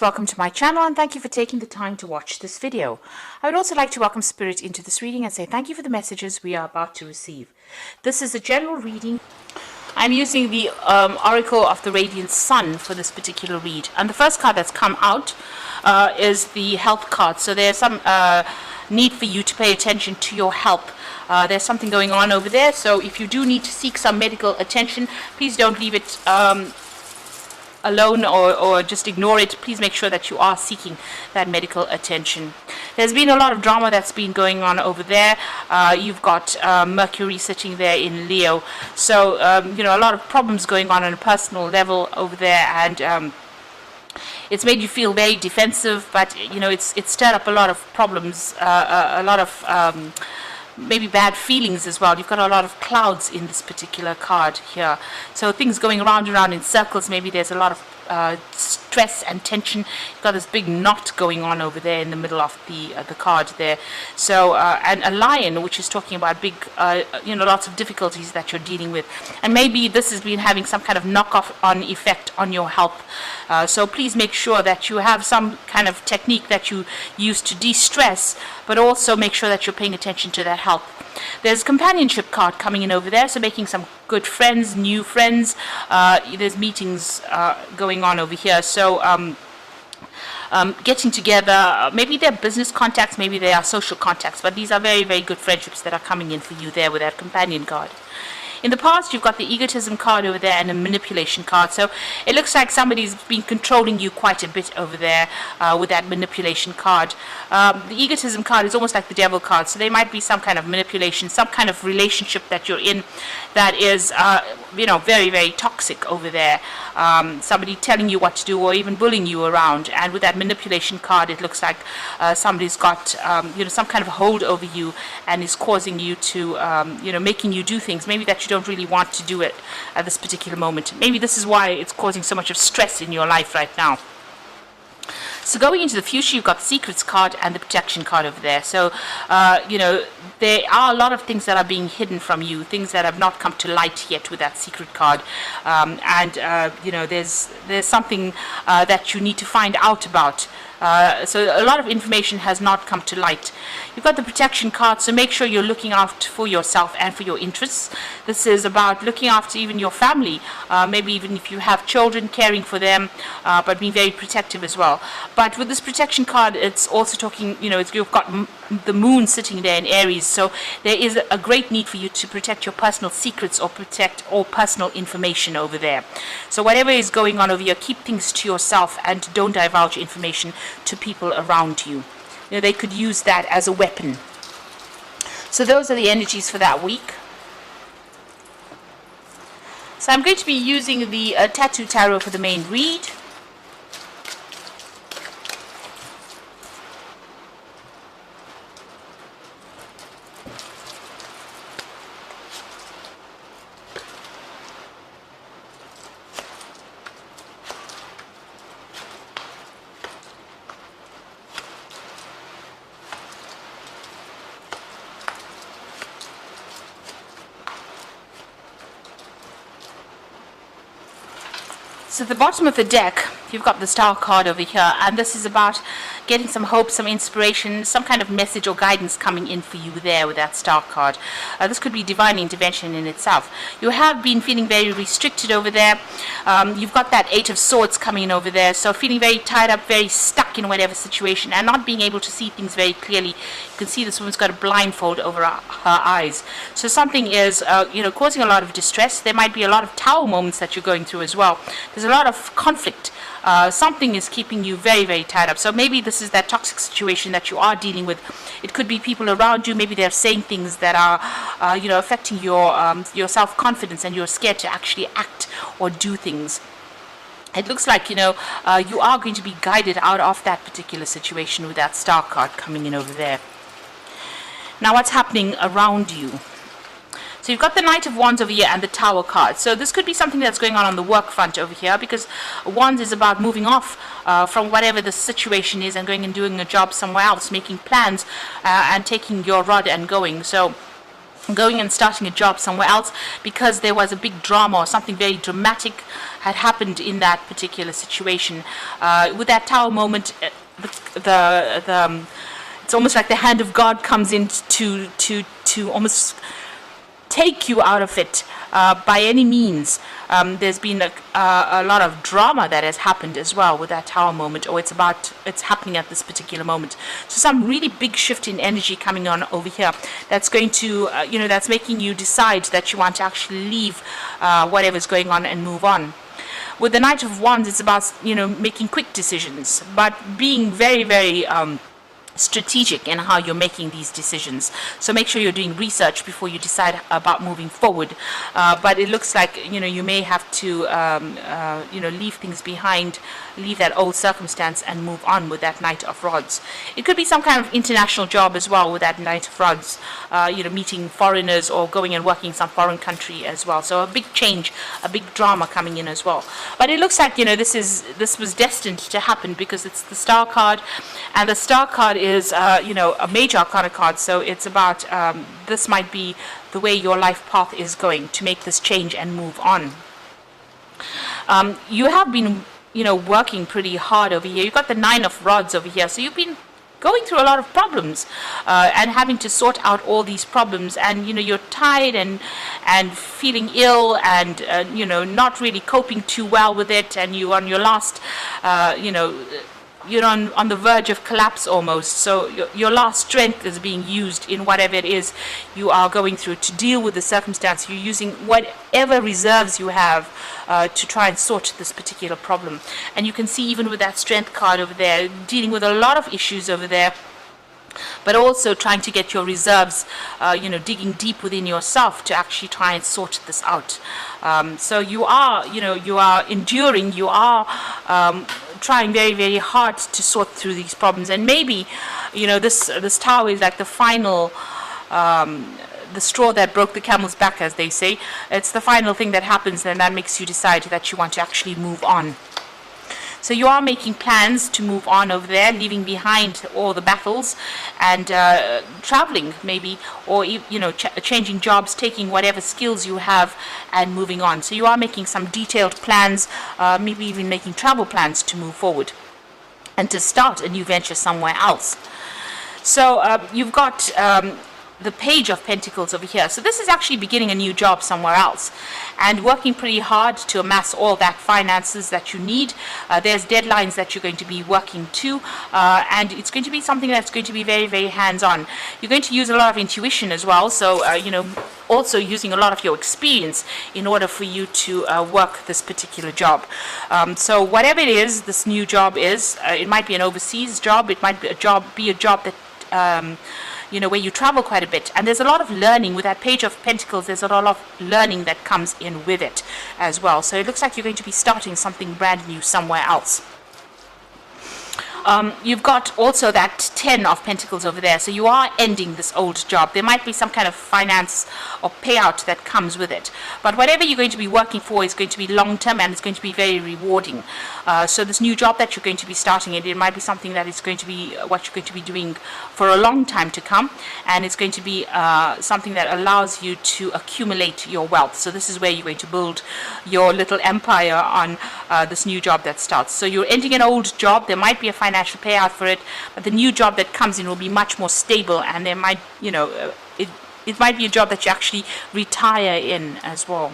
Welcome to my channel and thank you for taking the time to watch this video. I would also like to welcome Spirit into this reading and say thank you for the messages we are about to receive. This is a general reading. I'm using the Oracle of the Radiant Sun for this particular read, and the first card that's come out is the health card. So there's some need for you to pay attention to your health. There's something going on over there, so if you do need to seek some medical attention, please don't leave it alone or just ignore it. Please make sure that you are seeking that medical attention. There's been a lot of drama that's been going on over there. You've got Mercury sitting there in Leo, so a lot of problems going on a personal level over there, and it's made you feel very defensive, but it's stirred up a lot of problems, a lot of maybe bad feelings as well. You've got a lot of clouds in this particular card here, so things going around and around in circles. Maybe there's a lot of stress and tension. You've got this big knot going on over there in the middle of the card there. So and a lion, which is talking about big lots of difficulties that you're dealing with, and maybe this has been having some kind of knock-off on effect on your health. So please make sure that you have some kind of technique that you use to de-stress, but also make sure that you're paying attention to that health. There's a companionship card coming in over there, so making some good friends, new friends. There's meetings going on over here, so getting together. Maybe they're business contacts, maybe they are social contacts, but these are very, very good friendships that are coming in for you there with that companion card. In the past, you've got the egotism card over there and a manipulation card. So it looks like somebody's been controlling you quite a bit over there with that manipulation card. The egotism card is almost like the devil card. So there might be some kind of manipulation, some kind of relationship that you're in that is, very, very toxic over there. Somebody telling you what to do or even bullying you around. And with that manipulation card, it looks like somebody's got, some kind of hold over you and is causing you to, making you do things maybe that you don't really want to do it at this particular moment. Maybe this is why it's causing so much of stress in your life right now. So going into the future, you've got the secrets card and the protection card over there. So, there are a lot of things that are being hidden from you, things that have not come to light yet with that secret card. There's something that you need to find out about. So a lot of information has not come to light. You've got the protection card, so make sure you're looking out for yourself and for your interests. This is about looking after even your family, maybe even if you have children, caring for them, but being very protective as well. But with this protection card, it's also talking, you've got the moon sitting there in Aries, so there is a great need for you to protect your personal secrets or protect all personal information over there. So whatever is going on over here, keep things to yourself and don't divulge information to people around you. They could use that as a weapon. So those are the energies for that week. So I'm going to be using the Tattoo Tarot for the main read. So at the bottom of the deck, you've got the Star card over here, and this is about getting some hope, some inspiration, some kind of message or guidance coming in for you there with that Star card. This could be divine intervention in itself. You have been feeling very restricted over there. You've got that Eight of Swords coming in over there, so feeling very tied up, very stuck in whatever situation, and not being able to see things very clearly. You can see this woman's got a blindfold over her eyes. So something is, causing a lot of distress. There might be a lot of Tower moments that you're going through as well. There's a lot of conflict. Something is keeping you very, very tied up. So maybe this is that toxic situation that you are dealing with. It could be people around you. Maybe they're saying things that are, affecting your self-confidence, and you're scared to actually act or do things. It looks like, you are going to be guided out of that particular situation with that Star card coming in over there. Now, what's happening around you? So you've got the Knight of Wands over here and the Tower card. So this could be something that's going on the work front over here, because Wands is about moving off from whatever the situation is and going and doing a job somewhere else, making plans and taking your rod and going. So going and starting a job somewhere else because there was a big drama or something very dramatic had happened in that particular situation. With that Tower moment, it's almost like the hand of God comes in to almost take you out of it by any means. There's been a lot of drama that has happened as well with that Tower moment, or it's happening at this particular moment. So some really big shift in energy coming on over here that's going to that's making you decide that you want to actually leave whatever's going on and move on. With the Knight of Wands, it's about making quick decisions, but being very, very strategic in how you're making these decisions. So make sure you're doing research before you decide about moving forward. But it looks like you may have to leave things behind, leave that old circumstance and move on with that Knight of Rods. It could be some kind of international job as well with that Knight of Rods, meeting foreigners or going and working in some foreign country as well. So a big change, a big drama coming in as well. But it looks like this was destined to happen because it's the Star card, and the Star card is a major arcana card. So it's about this might be the way your life path is going to make this change and move on. You have been working pretty hard over here. You've got the Nine of Rods over here, so you've been going through a lot of problems and having to sort out all these problems, and you're tired and feeling ill and not really coping too well with it, and you're on your last you're on the verge of collapse almost. So your last strength is being used in whatever it is you are going through to deal with the circumstance. You're using whatever reserves you have to try and sort this particular problem. And you can see even with that Strength card over there, dealing with a lot of issues over there, but also trying to get your reserves, digging deep within yourself to actually try and sort this out. So you are enduring, you are trying very, very hard to sort through these problems. And maybe, this Tower is like the final, the straw that broke the camel's back, as they say. It's the final thing that happens, and that makes you decide that you want to actually move on. So you are making plans to move on over there, leaving behind all the battles and traveling maybe, or changing jobs, taking whatever skills you have and moving on. So you are making some detailed plans, maybe even making travel plans to move forward and to start a new venture somewhere else. So you've got the Page of Pentacles over here. So this is actually beginning a new job somewhere else and working pretty hard to amass all that finances that you need. There's deadlines that you're going to be working to, and it's going to be something that's going to be very, very hands-on. You're going to use a lot of intuition as well, so also using a lot of your experience in order for you to work this particular job. So whatever it is, this new job is, it might be an overseas job, it might be a job that where you travel quite a bit, and there's a lot of learning with that Page of Pentacles. There's a lot of learning that comes in with it as well. So it looks like you're going to be starting something brand new somewhere else. You've got also that 10 of Pentacles over there. So you are ending this old job. There might be some kind of finance or payout that comes with it. But whatever you're going to be working for is going to be long-term, and it's going to be very rewarding. So this new job that you're going to be starting, it might be something that is going to be what you're going to be doing for a long time to come. And it's going to be something that allows you to accumulate your wealth. So this is where you're going to build your little empire on this new job that starts. So you're ending an old job. There might be a financial payout for it, but the new job that comes in will be much more stable, and there might, it might be a job that you actually retire in as well.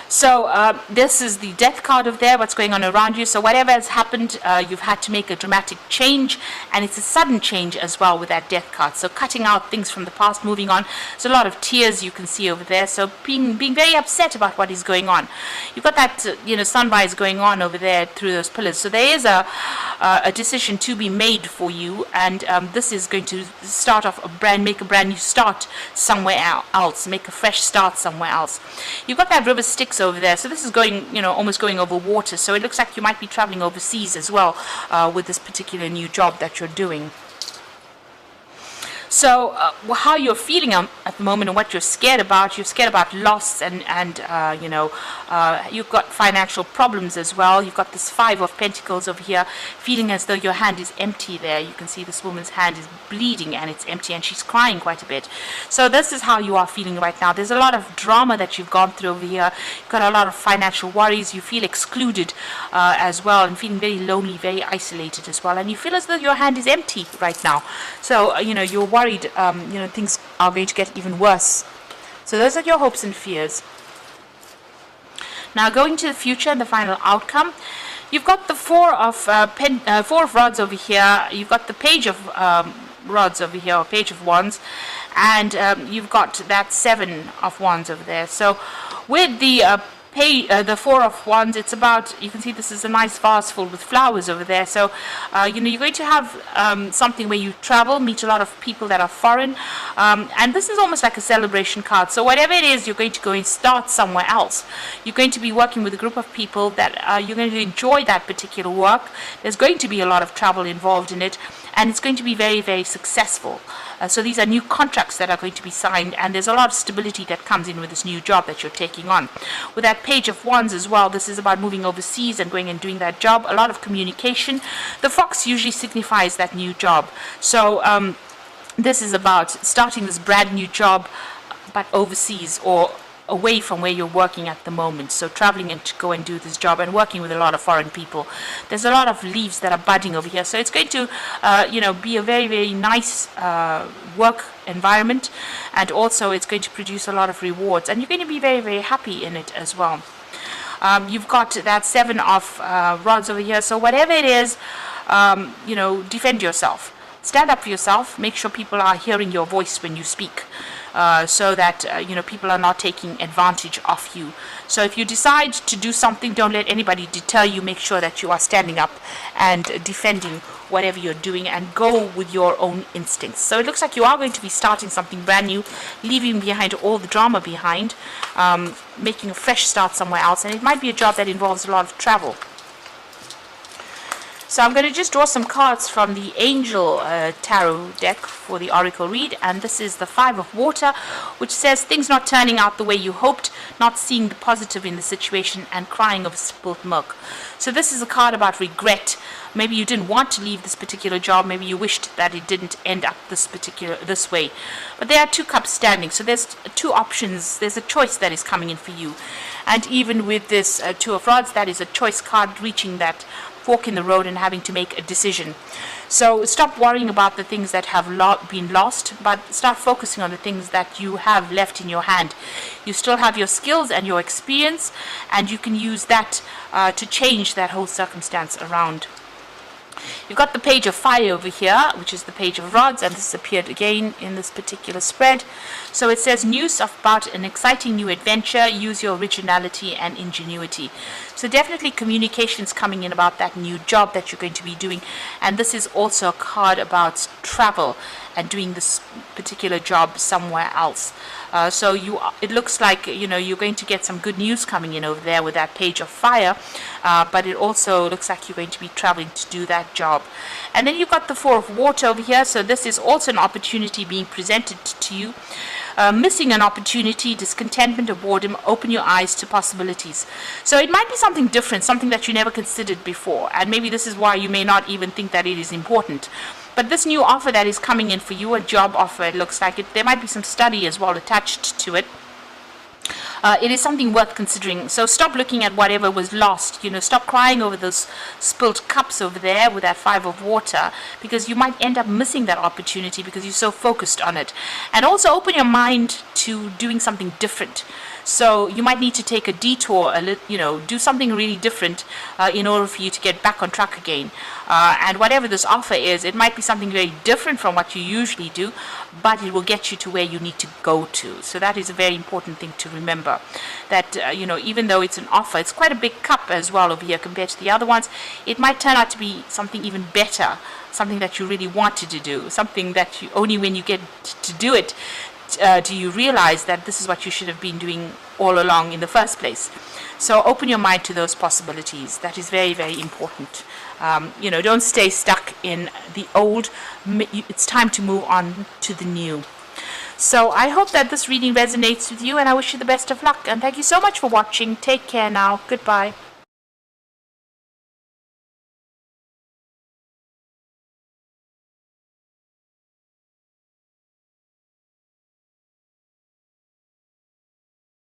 So this is the Death card over there, what's going on around you. So whatever has happened, you've had to make a dramatic change, and it's a sudden change as well with that Death card. So cutting out things from the past, moving on. There's a lot of tears you can see over there. So being very upset about what is going on. You've got that sunrise going on over there through those pillars. So there is a decision to be made for you, and this is going to start off make a brand new start somewhere else, make a fresh start somewhere else. You've got that River Styx over there. So this is going, almost going over water. So it looks like you might be traveling overseas as well with this particular new job that you're doing. So how you're feeling at the moment and what you're scared about. You're scared about loss and you've got financial problems as well. You've got this 5 of Pentacles over here, feeling as though your hand is empty there. You can see this woman's hand is bleeding and it's empty and she's crying quite a bit. So this is how you are feeling right now. There's a lot of drama that you've gone through over here. You've got a lot of financial worries. You feel excluded as well, and feeling very lonely, very isolated as well. And you feel as though your hand is empty right now. So, you're worried, things are going to get even worse. So those are your hopes and fears. Now, going to the future and the final outcome, you've got the Four of Rods over here. You've got the Page of Rods over here, or Page of Wands, and you've got that 7 of Wands over there. So with the Four of Wands, it's about, you can see this is a nice vase full with flowers over there. So, you're going to have something where you travel, meet a lot of people that are foreign. And this is almost like a celebration card. So whatever it is, you're going to go and start somewhere else. You're going to be working with a group of people that you're going to enjoy that particular work. There's going to be a lot of travel involved in it, and it's going to be very, very successful. So these are new contracts that are going to be signed, and there's a lot of stability that comes in with this new job that you're taking on. With that Page of Wands as well, this is about moving overseas and going and doing that job. A lot of communication. The fox usually signifies that new job. So this is about starting this brand new job, but overseas or away from where you're working at the moment. So traveling and to go and do this job and working with a lot of foreign people. There's a lot of leaves that are budding over here. So it's going to, be a very, very nice work environment. And also it's going to produce a lot of rewards. And you're going to be very, very happy in it as well. You've got that 7 of Rods over here. So whatever it is, defend yourself. Stand up for yourself. Make sure people are hearing your voice when you speak, so that people are not taking advantage of you. So if you decide to do something, don't let anybody deter you. Make sure that you are standing up and defending whatever you're doing, and go with your own instincts. So it looks like you are going to be starting something brand new, leaving behind all the drama behind, making a fresh start somewhere else. And it might be a job that involves a lot of travel. So I'm going to just draw some cards from the Angel Tarot deck for the Oracle read. And this is the 5 of Water, which says things not turning out the way you hoped, not seeing the positive in the situation, and crying over spilt milk. So this is a card about regret. Maybe you didn't want to leave this particular job. Maybe you wished that it didn't end up this way. But there are 2 cups standing. So there's 2 options. There's a choice that is coming in for you. And even with this 2 of Rods, that is a choice card, reaching that fork in the road and having to make a decision. So stop worrying about the things that have been lost, but start focusing on the things that you have left in your hand. You still have your skills and your experience, and you can use that to change that whole circumstance around. You've got the Page of Fire over here, which is the Page of Rods, and this appeared again in this particular spread. So it says news about an exciting new adventure. Use your originality and ingenuity. So definitely communications coming in about that new job that you're going to be doing. And this is also a card about travel and doing this particular job somewhere else. So it looks like you're going to get some good news coming in over there with that Page of Fire, but it also looks like you're going to be traveling to do that job. And then you've got the 4 of Water over here. So this is also an opportunity being presented to you. Missing an opportunity, discontentment or boredom, open your eyes to possibilities. So it might be something different, something that you never considered before, and maybe this is why you may not even think that it is important. But this new offer that is coming in for you, a job offer, it looks like there might be some study as well attached to it. It is something worth considering. So stop looking at whatever was lost. Stop crying over those spilt cups over there with that 5 of Water, because you might end up missing that opportunity because you're so focused on it. And also open your mind to doing something different. So you might need to take a detour, do something really different in order for you to get back on track again. And whatever this offer is, it might be something very different from what you usually do, but it will get you to where you need to go to. So that is a very important thing to remember. That, even though it's an offer, it's quite a big cup as well over here compared to the other ones. It might turn out to be something even better, something that you really wanted to do, something that you only when you get to do it do you realize that this is what you should have been doing all along in the first place? So open your mind to those possibilities. That is very, very important. Don't stay stuck in the old. It's time to move on to the new. So I hope that this reading resonates with you, and I wish you the best of luck. And thank you so much for watching. Take care now. Goodbye.